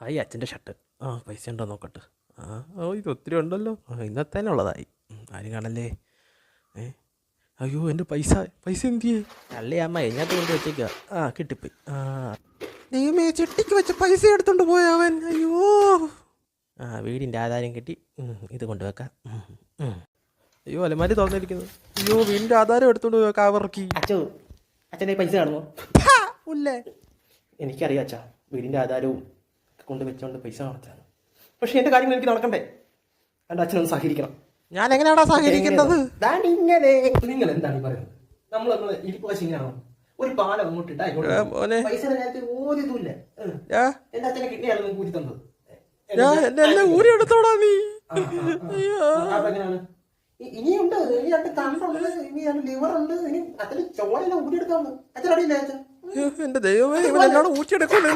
ആയി അച്ഛൻ്റെ ഷർട്ട്. ആ പൈസ ഉണ്ടോ നോക്കട്ടെ. ഇത് ഒത്തിരി ഉണ്ടല്ലോ. ഇന്നത്തേനെ ഉള്ളതായി. ആരും കാണല്ലേ. അയ്യോ എൻ്റെ പൈസ പൈസ എന്ത് ചെയ്യേ? അല്ലേ അമ്മ എങ്ങനത്തെ കൊണ്ട് വെച്ചേക്കുക. കിട്ടിപ്പോയി. ദൈവമേ, ചെട്ടിക്ക് വെച്ച പൈസ എടുത്തോണ്ട് പോയ അവൻ. അയ്യോ. വീടിൻ്റെ ആധാരം കിട്ടി. ഇത് കൊണ്ടുവെക്കാം. അയ്യോ അലമാരി തുറന്നിരിക്കുന്നു. അയ്യോ വീടിൻ്റെ ആധാരം എടുത്തോണ്ട് പോയേക്കാം. അവർക്ക് അച്ഛൻ്റെ പൈസ കാണുമോ? ഇല്ലേ? എനിക്കറിയാം അച്ഛാ, വീടിൻ്റെ ആധാരവും കൊണ്ട് വെച്ചോണ്ട് പൈസ നടത്താണ്. പക്ഷെ എൻ്റെ കാര്യങ്ങൾ എനിക്ക് നടക്കണ്ടേ? എൻ്റെ അച്ഛനൊന്ന് സഹകരിക്കണം. ഞാൻ എങ്ങനെയാണോ സഹകരിക്കേണ്ടത്? നിങ്ങൾ എന്താണ് ഈ പറയുന്നത്? നമ്മളൊന്ന് ഇരിപ്പ് വശം ഇങ്ങനെയാണോ? ഒരു പാലം അങ്ങോട്ട് ഇട്ടാ പൈസ ഊരില്ല. എൻ്റെ അച്ഛനെ കിട്ടിയാണ് ഊരി തന്നത്. ഊരി എടുത്തോടാ നീ. എങ്ങനെയാണ്? ഇനിയുണ്ട്, ഇനി രണ്ട് കണ്ണുണ്ട്, ഇനി രണ്ട് ലിവറുണ്ട്, ഇനി അച്ഛന് ചോരെല്ലാം ഊരിയെടുക്കാവുന്നു. അച്ഛൻ അറിയില്ല അച്ഛൻ. എന്റെ ദൈവമേ, ഇവൻ എന്നോട് ഊറ്റിയെടുക്കണേ.